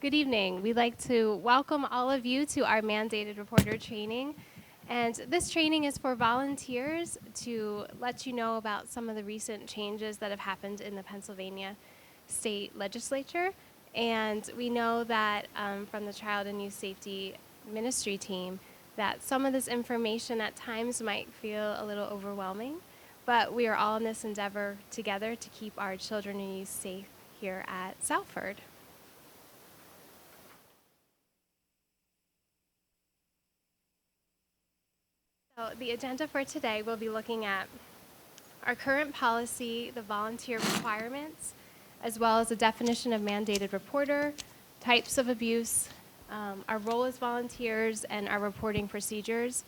Good evening. We'd like to welcome all of you to our mandated reporter training. And this training is for volunteers to let you know about some of the recent changes that have happened in the Pennsylvania state legislature. And we know that from the Child and Youth Safety Ministry team that some of this information at times might feel a little overwhelming, but we are all in this endeavor together to keep our children and youth safe here at Salford. So the agenda for today, we'll be looking at our current policy, the volunteer requirements, as well as the definition of mandated reporter, types of abuse, our role as volunteers, and our reporting procedures,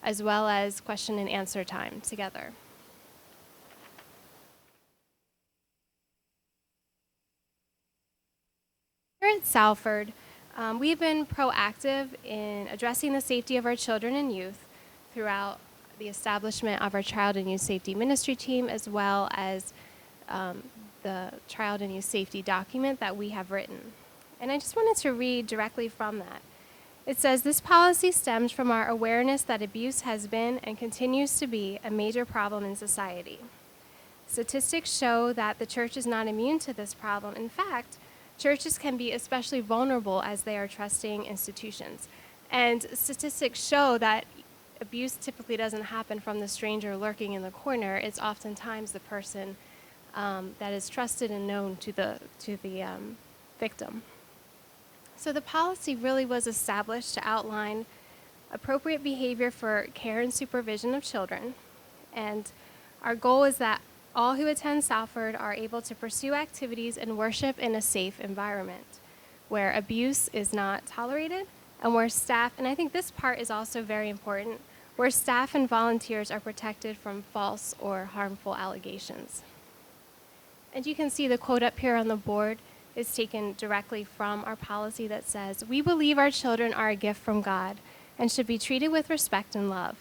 as well as question and answer time together. Here at Salford, we've been proactive in addressing the safety of our children and youth throughout the establishment of our Child and Youth Safety Ministry team, as well as the Child and Youth Safety document that we have written. And I just wanted to read directly from that. It says, "This policy stems from our awareness that abuse has been and continues to be a major problem in society. Statistics show that the church is not immune to this problem. In fact, churches can be especially vulnerable as they are trusting institutions. And statistics show that abuse typically doesn't happen from the stranger lurking in the corner. It's oftentimes the person that is trusted and known to the victim. So the policy really was established to outline appropriate behavior for care and supervision of children. And our goal is that all who attend Salford are able to pursue activities and worship in a safe environment where abuse is not tolerated and where staff, and I think this part is also very important, where staff and volunteers are protected from false or harmful allegations." And you can see the quote up here on the board is taken directly from our policy that says, "We believe our children are a gift from God and should be treated with respect and love.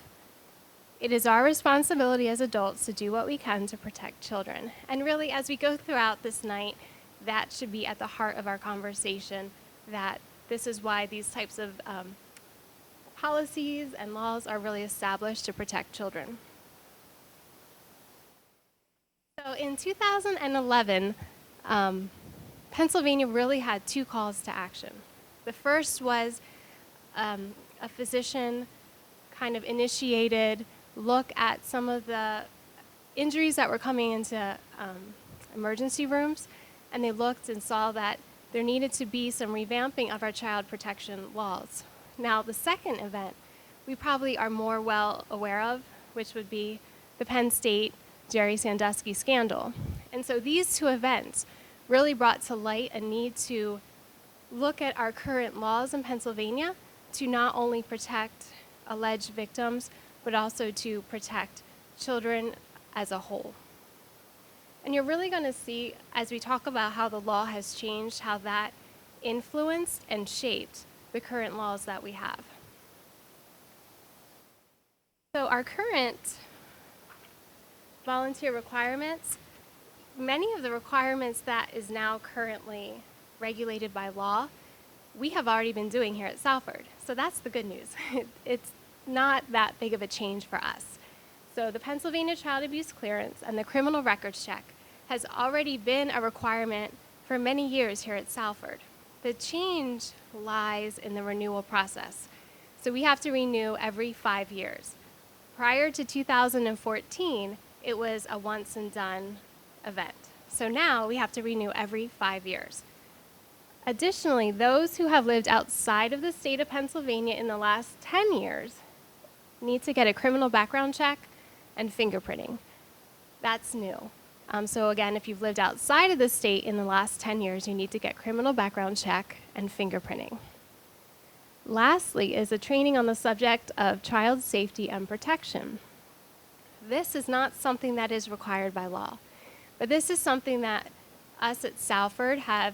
It is our responsibility as adults to do what we can to protect children." And really, as we go throughout this night, that should be at the heart of our conversation, that this is why these types of policies and laws are really established to protect children. So in 2011, Pennsylvania really had two calls to action. The first was a physician kind of initiated look at some of the injuries that were coming into emergency rooms, and they looked and saw that there needed to be some revamping of our child protection laws. Now, the second event we probably are more well aware of, which would be the Penn State Jerry Sandusky scandal. And so these two events really brought to light a need to look at our current laws in Pennsylvania to not only protect alleged victims, but also to protect children as a whole. And you're really going to see, as we talk about how the law has changed, how that influenced and shaped the current laws that we have. So our current volunteer requirements, many of the requirements that is now currently regulated by law, we have already been doing here at Salford. So that's the good news. It's not that big of a change for us. So the Pennsylvania Child Abuse Clearance and the criminal records check has already been a requirement for many years here at Salford. The change lies in the renewal process. So we have to renew every 5 years. Prior to 2014, it was a once and done event. So now we have to renew every 5 years. Additionally, those who have lived outside of the state of Pennsylvania in the last 10 years need to get a criminal background check and fingerprinting. That's new. So again, if you've lived outside of the state in the last 10 years, you need to get criminal background check and fingerprinting. Lastly is a training on the subject of child safety and protection. This is not something that is required by law, but this is something that us at Salford have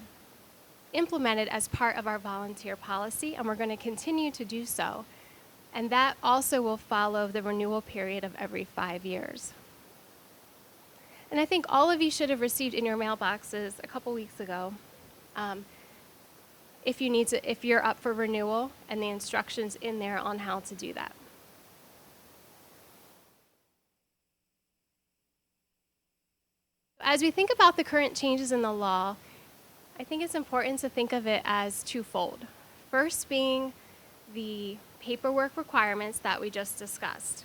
implemented as part of our volunteer policy, and we're going to continue to do so. And that also will follow the renewal period of every 5 years. And I think all of you should have received in your mailboxes a couple weeks ago if you're up for renewal, and the instructions in there on how to do that. As we think about the current changes in the law, I think it's important to think of it as twofold. First being the paperwork requirements that we just discussed.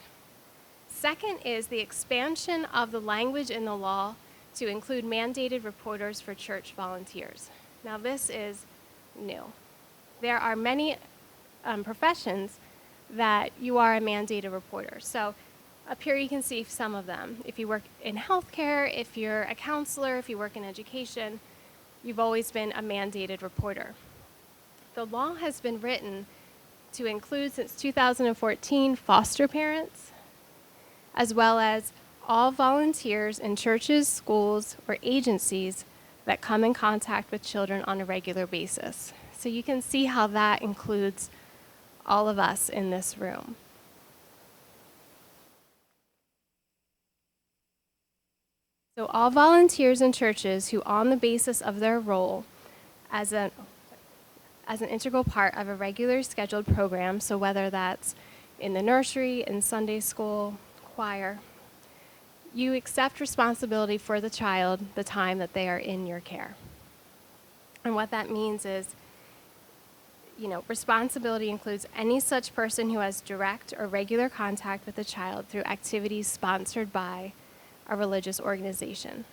Second is the expansion of the language in the law to include mandated reporters for church volunteers. Now this is new. There are many professions that you are a mandated reporter. So up here you can see some of them. If you work in healthcare, if you're a counselor, if you work in education, you've always been a mandated reporter. The law has been written to include, since 2014, foster parents, as well as all volunteers in churches, schools, or agencies that come in contact with children on a regular basis. So you can see how that includes all of us in this room. So all volunteers in churches who, on the basis of their role as an integral part of a regular scheduled program, so whether that's in the nursery, in Sunday school, choir, you accept responsibility for the child the time that they are in your care. And what that means is, responsibility includes any such person who has direct or regular contact with the child through activities sponsored by a religious organization.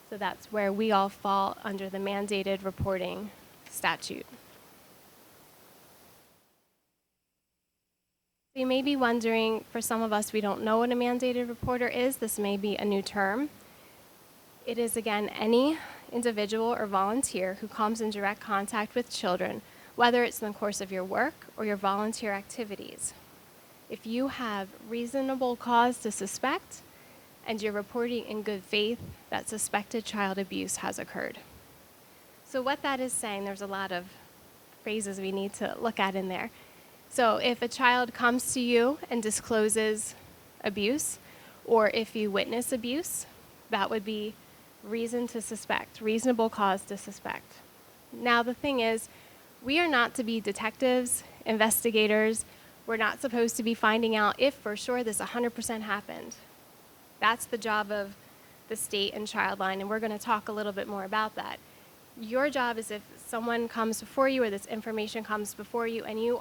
So that's where we all fall under the mandated reporting statute. You may be wondering, for some of us, we don't know what a mandated reporter is. This may be a new term. It is, again, any individual or volunteer who comes in direct contact with children, whether it's in the course of your work or your volunteer activities. If you have reasonable cause to suspect, and you're reporting in good faith that suspected child abuse has occurred. So what that is saying, there's a lot of phrases we need to look at in there. So if a child comes to you and discloses abuse, or if you witness abuse, that would be reason to suspect, reasonable cause to suspect. Now the thing is, we are not to be detectives, investigators. We're not supposed to be finding out if for sure this 100% happened. That's the job of the state and Childline, and we're going to talk a little bit more about that. Your job is, if someone comes before you or this information comes before you and you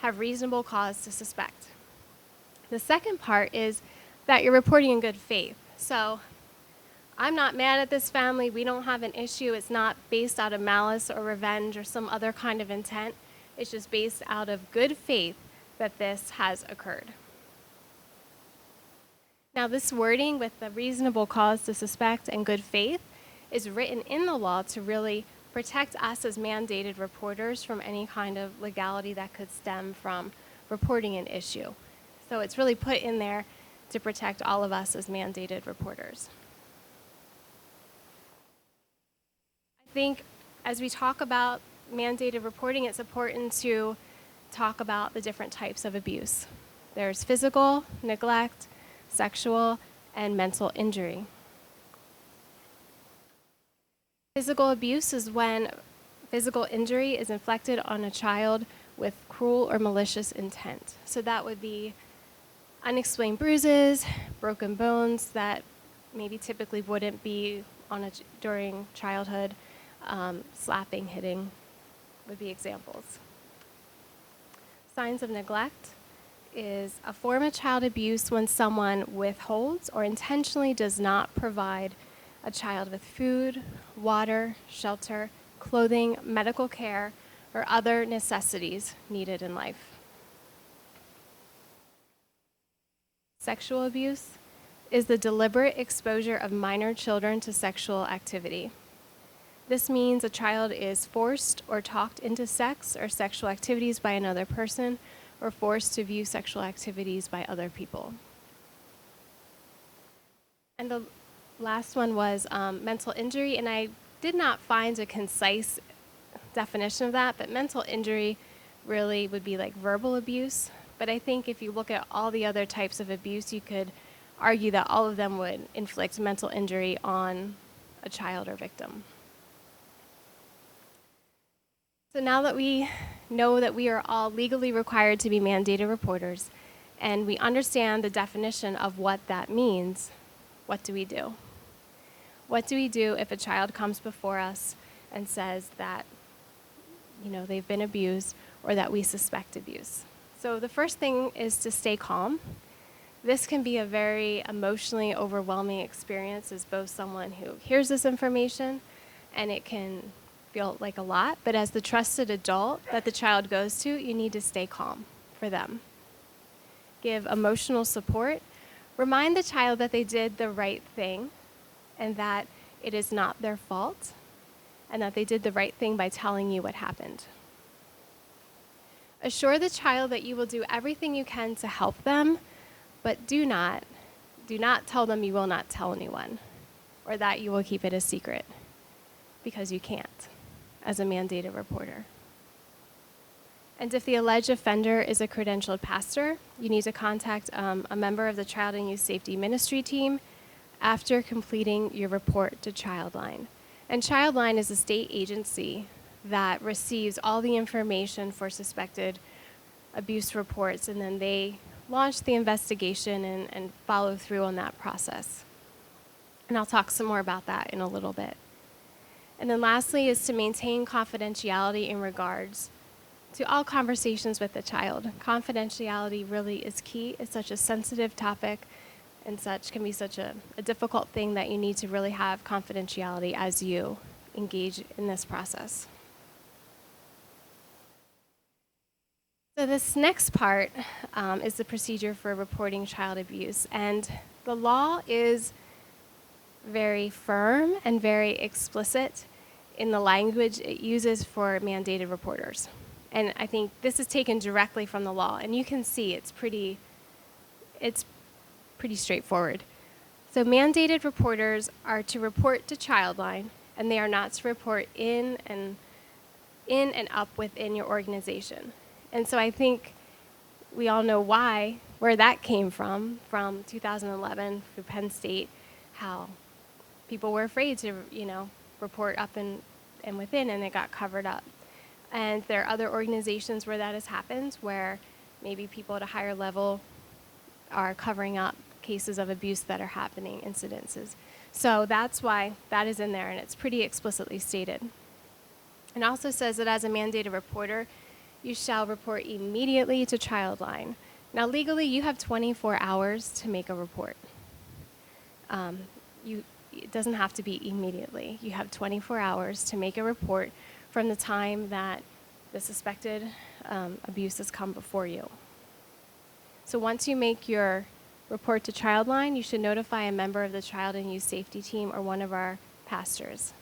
have reasonable cause to suspect. The second part is that you're reporting in good faith. So I'm not mad at this family. We don't have an issue. It's not based out of malice or revenge or some other kind of intent. It's just based out of good faith that this has occurred. Now, this wording with the reasonable cause to suspect and good faith is written in the law to really protect us as mandated reporters from any kind of legality that could stem from reporting an issue. So it's really put in there to protect all of us as mandated reporters. I think as we talk about mandated reporting, it's important to talk about the different types of abuse. There's physical, neglect, sexual, and mental injury. Physical abuse is when physical injury is inflicted on a child with cruel or malicious intent. So that would be unexplained bruises, broken bones that maybe typically wouldn't be during childhood, slapping, hitting would be examples. Signs of neglect is a form of child abuse when someone withholds or intentionally does not provide a child with food, water, shelter, clothing, medical care, or other necessities needed in life. Sexual abuse is the deliberate exposure of minor children to sexual activity. This means a child is forced or talked into sex or sexual activities by another person, or forced to view sexual activities by other people. And the last one was mental injury, and I did not find a concise definition of that, but mental injury really would be like verbal abuse. But I think if you look at all the other types of abuse, you could argue that all of them would inflict mental injury on a child or victim. So now that we know that we are all legally required to be mandated reporters, and we understand the definition of what that means, what do we do? What do we do if a child comes before us and says that, they've been abused or that we suspect abuse? So the first thing is to stay calm. This can be a very emotionally overwhelming experience as both someone who hears this information, and it can feel like a lot, but as the trusted adult that the child goes to, you need to stay calm for them. Give emotional support. Remind the child that they did the right thing and that it is not their fault and that they did the right thing by telling you what happened. Assure the child that you will do everything you can to help them, but do not tell them you will not tell anyone or that you will keep it a secret, because you can't as a mandated reporter. And if the alleged offender is a credentialed pastor, you need to contact a member of the Child and Youth Safety Ministry team after completing your report to Childline. And Childline is a state agency that receives all the information for suspected abuse reports, and then they launch the investigation and follow through on that process. And I'll talk some more about that in a little bit. And then lastly is to maintain confidentiality in regards to all conversations with the child. Confidentiality really is key. It's such a sensitive topic and such can be such a difficult thing that you need to really have confidentiality as you engage in this process. So this next part is the procedure for reporting child abuse. And the law is very firm and very explicit in the language it uses for mandated reporters. And I think this is taken directly from the law, and you can see it's pretty straightforward. So mandated reporters are to report to Childline, and they are not to report in and up within your organization. And so I think we all know where that came from 2011 through Penn State, how people were afraid to, report up and within, and it got covered up. And there are other organizations where that has happened, where maybe people at a higher level are covering up cases of abuse that are happening, incidences. So that's why that is in there, and it's pretty explicitly stated. It also says that as a mandated reporter, you shall report immediately to Childline. Now, legally, you have 24 hours to make a report. It doesn't have to be immediately. You have 24 hours to make a report from the time that the suspected abuse has come before you. So once you make your report to Childline, you should notify a member of the Child and Youth Safety team or one of our pastors.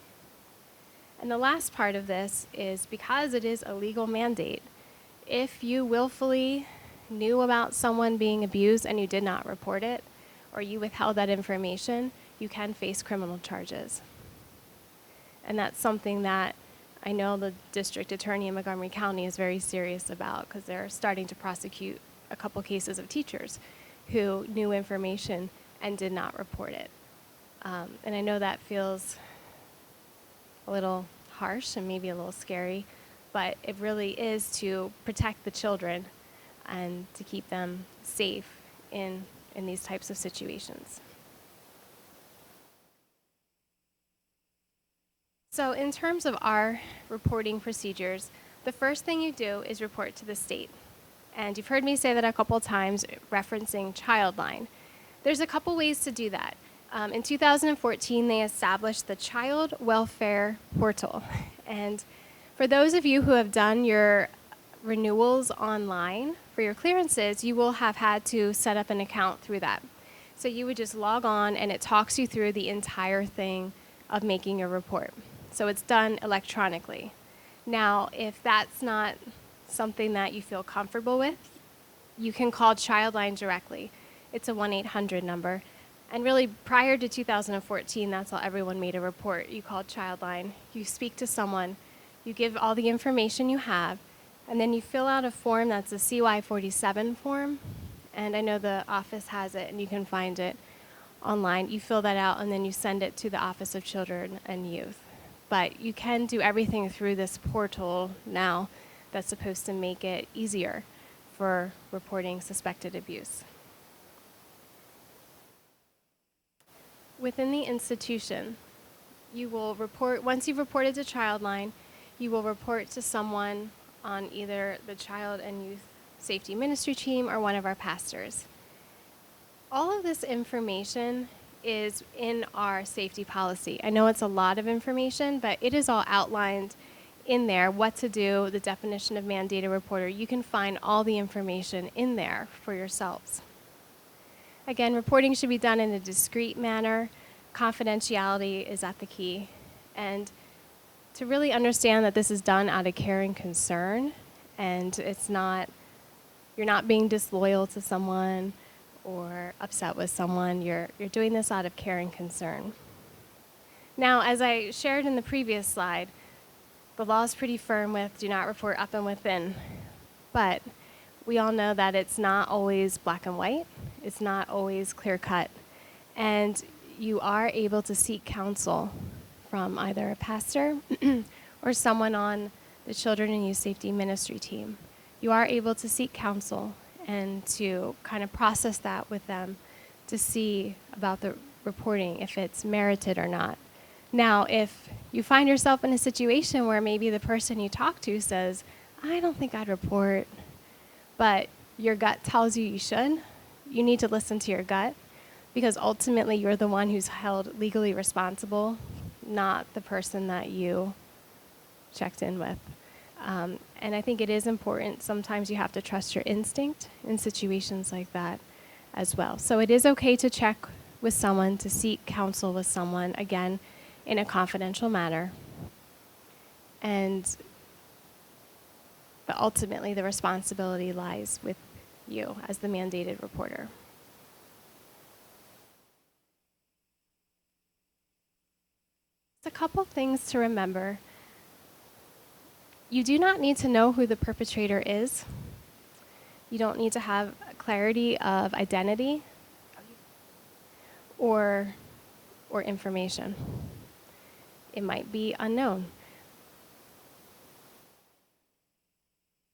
And the last part of this is, because it is a legal mandate, if you willfully knew about someone being abused and you did not report it, or you withheld that information, you can face criminal charges. And that's something that I know the district attorney in Montgomery County is very serious about, because they're starting to prosecute a couple cases of teachers who knew information and did not report it. And I know that feels a little harsh and maybe a little scary, but it really is to protect the children and to keep them safe in these types of situations. So in terms of our reporting procedures, the first thing you do is report to the state. And you've heard me say that a couple times, referencing Childline. There's a couple ways to do that. In 2014, they established the Child Welfare Portal. And for those of you who have done your renewals online for your clearances, you will have had to set up an account through that. So you would just log on, and it talks you through the entire thing of making your report. So it's done electronically. Now, if that's not something that you feel comfortable with, you can call Childline directly. It's a 1-800 number. And really, prior to 2014, that's how everyone made a report. You called Childline, you speak to someone, you give all the information you have, and then you fill out a form that's a CY-47 form. And I know the office has it, and you can find it online. You fill that out, and then you send it to the Office of Children and Youth. but you can do everything through this portal now that's supposed to make it easier for reporting suspected abuse. Within the institution, you will report, once you've reported to Childline, you will report to someone on either the Child and Youth Safety Ministry team or one of our pastors. All of this information is in our safety policy. I know it's a lot of information, but it is all outlined in there, what to do, the definition of mandated reporter. You can find all the information in there for yourselves. Again, reporting should be done in a discreet manner. Confidentiality is at the key. And to really understand that this is done out of care and concern, and you're not being disloyal to someone or upset with someone. You're doing this out of care and concern. Now, as I shared in the previous slide, the law is pretty firm with do not report up and within, but we all know that it's not always black and white. It's not always clear cut. And you are able to seek counsel from either a pastor or someone on the Children and Youth Safety Ministry team. You are able to seek counsel and to kind of process that with them to see about the reporting, if it's merited or not. Now, if you find yourself in a situation where maybe the person you talk to says, I don't think I'd report, but your gut tells you you should, you need to listen to your gut, because ultimately you're the one who's held legally responsible, not the person that you checked in with. And I think it is important. Sometimes you have to trust your instinct in situations like that as well. So it is okay to check with someone, to seek counsel with someone, again, in a confidential manner. But ultimately, the responsibility lies with you as the mandated reporter. Just a couple things to remember. You do not need to know who the perpetrator is. You don't need to have clarity of identity or information. It might be unknown.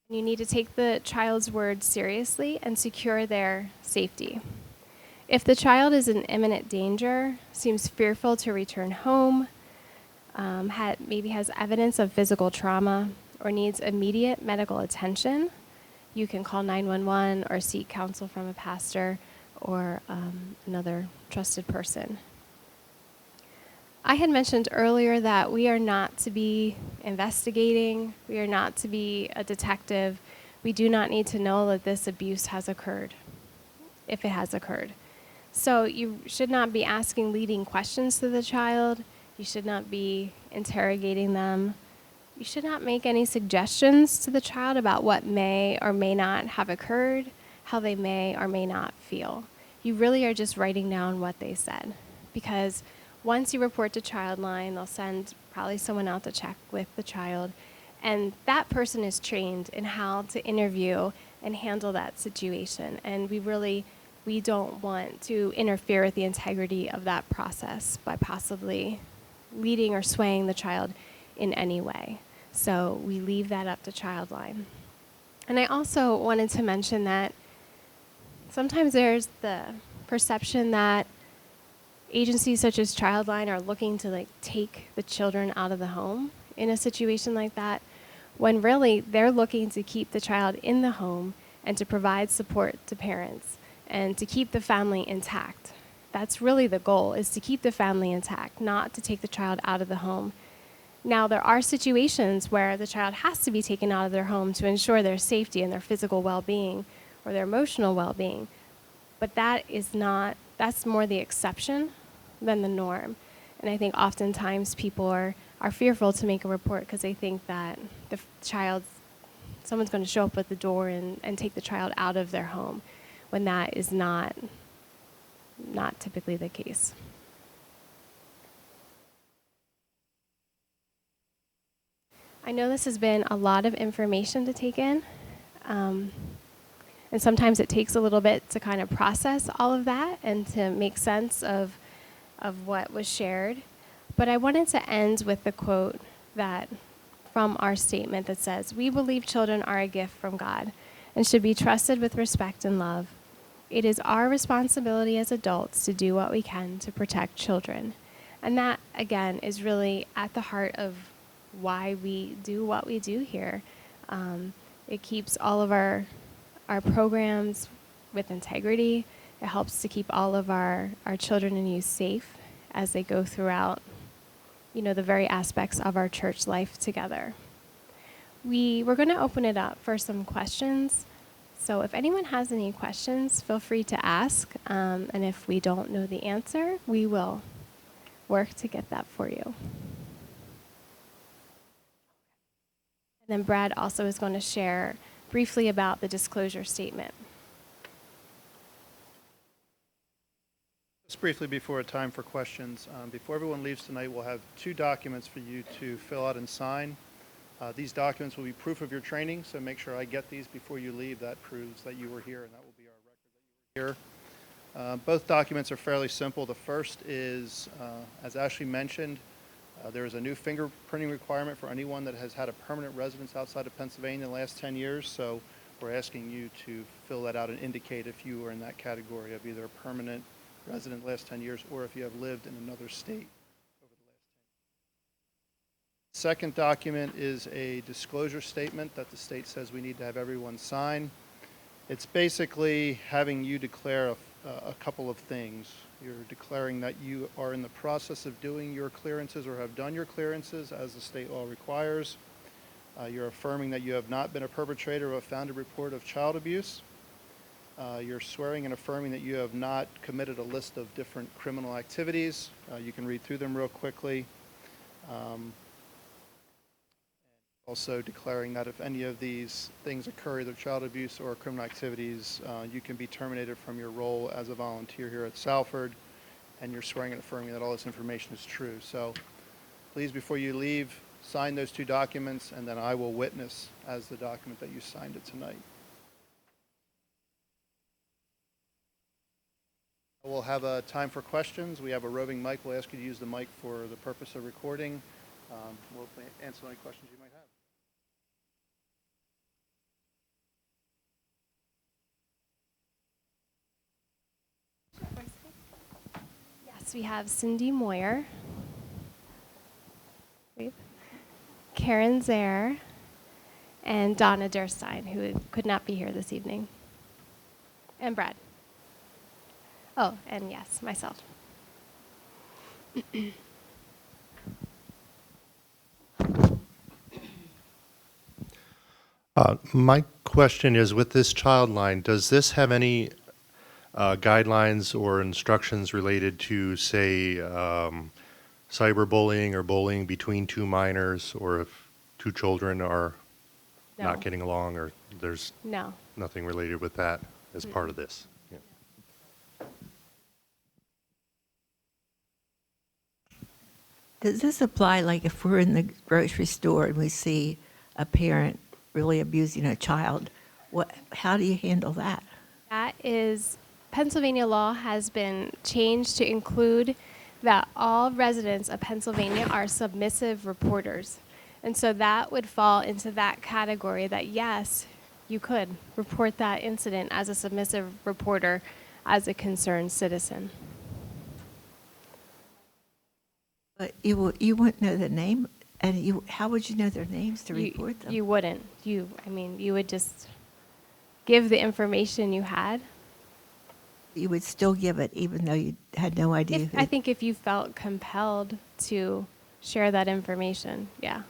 You need to take the child's words seriously and secure their safety. If the child is in imminent danger, seems fearful to return home, maybe has evidence of physical trauma, or needs immediate medical attention, you can call 911 or seek counsel from a pastor or another trusted person. I had mentioned earlier that we are not to be investigating. We are not to be a detective. We do not need to know that this abuse has occurred, if it has occurred. So you should not be asking leading questions to the child. You should not be interrogating them. You should not make any suggestions to the child about what may or may not have occurred, how they may or may not feel. You really are just writing down what they said, because once you report to Childline, they'll send probably someone out to check with the child, and that person is trained in how to interview and handle that situation. And we don't want to interfere with the integrity of that process by possibly leading or swaying the child in any way. So we leave that up to Childline. And I also wanted to mention that sometimes there's the perception that agencies such as Childline are looking to take the children out of the home in a situation like that, when really they're looking to keep the child in the home and to provide support to parents and to keep the family intact. That's really the goal, is to keep the family intact, not to take the child out of the home. Now, there are situations where the child has to be taken out of their home to ensure their safety and their physical well-being or their emotional well-being, but that's more the exception than the norm. And I think oftentimes people are fearful to make a report because they think that someone's going to show up at the door and take the child out of their home, when that is not typically the case. I know this has been a lot of information to take in, and sometimes it takes a little bit to kind of process all of that and to make sense of what was shared. But I wanted to end with the quote that from our statement that says, "We believe children are a gift from God and should be trusted with respect and love. It is our responsibility as adults to do what we can to protect children." And that, again, is really at the heart of why we do what we do here. It keeps all of our programs with integrity. It helps to keep all of our children and youth safe as they go throughout, the very aspects of our church life together. We're going to open it up for some questions. So if anyone has any questions, feel free to ask. And if we don't know the answer, we will work to get that for you. And then Brad also is going to share briefly about the disclosure statement. Just briefly before time for questions, before everyone leaves tonight, we'll have 2 documents for you to fill out and sign. These documents will be proof of your training, so make sure I get these before you leave. That proves that you were here, and that will be our record that you were here. Both documents are fairly simple. The first is, as Ashley mentioned, there is a new fingerprinting requirement for anyone that has had a permanent residence outside of Pennsylvania in the last 10 years. So we're asking you to fill that out and indicate if you are in that category of either a permanent resident the last 10 years or if you have lived in another state over the last 10 years. Second document is a disclosure statement that the state says we need to have everyone sign. It's basically having you declare a couple of things. You're declaring that you are in the process of doing your clearances or have done your clearances as the state law requires. You're affirming that you have not been a perpetrator of a founded report of child abuse. You're swearing and affirming that you have not committed a list of different criminal activities. You can read through them real quickly. Also declaring that if any of these things occur, either child abuse or criminal activities, you can be terminated from your role as a volunteer here at Salford, and you're swearing and affirming that all this information is true. So please, before you leave, sign those 2 documents, and then I will witness as the document that you signed it tonight. We'll have a time for questions. We have a roving mic. We'll ask you to use the mic for the purpose of recording. We'll answer any questions you might have. Yes, we have Cindy Moyer, Karen Zaire, and Donna Derstein, who could not be here this evening, and Brad. Oh, and yes, myself. My question is, with this child line, does this have any guidelines or instructions related to, say, cyberbullying or bullying between 2 minors, or if 2 children are not getting along, or there's nothing related with that as part of this? Yeah. Does this apply, like if we're in the grocery store and we see a parent really abusing a child, how do you handle that? That is, Pennsylvania law has been changed to include that all residents of Pennsylvania are submissive reporters. And so that would fall into that category that, yes, you could report that incident as a submissive reporter as a concerned citizen. But you wouldn't know the name, and how would you know their names to report them? You wouldn't. You would just give the information you had. You would still give it even though you had no idea who? I think if you felt compelled to share that information, yeah.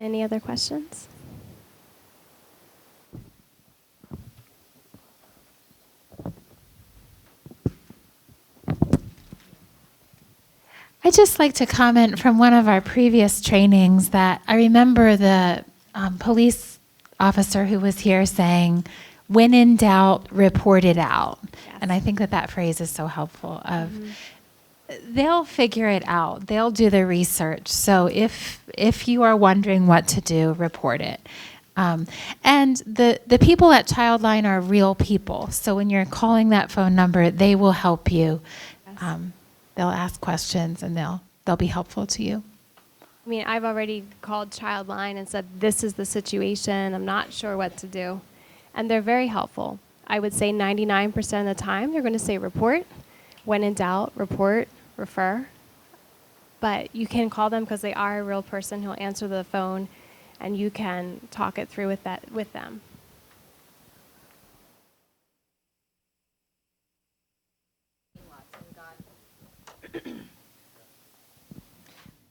Any other questions? I'd just like to comment from one of our previous trainings that I remember the police officer who was here saying, when in doubt, report it out. Yes. And I think that phrase is so helpful. they'll figure it out. They'll do the research. So if you are wondering what to do, report it. And the people at Childline are real people. So when you're calling that phone number, they will help you. Yes. They'll ask questions and they'll be helpful to you. I mean, I've already called Childline and said, this is the situation. I'm not sure what to do. And they're very helpful. I would say 99% of the time, they're going to say report. When in doubt, report, refer. But you can call them because they are a real person who'll answer the phone, and you can talk it through with them.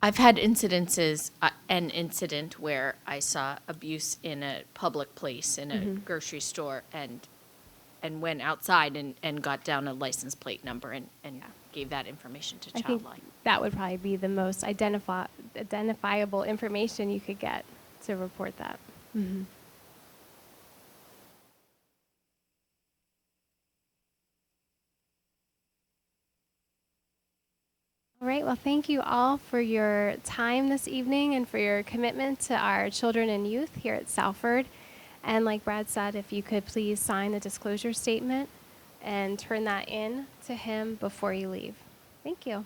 I've had incidences, an incident where I saw abuse in a public place, in a grocery store, and went outside and got down a license plate number and gave that information to I think Childline. that would probably be the most identifiable information you could get to report that. Mm-hmm. All right, well, thank you all for your time this evening and for your commitment to our children and youth here at Salford. And like Brad said, if you could please sign the disclosure statement and turn that in to him before you leave. Thank you.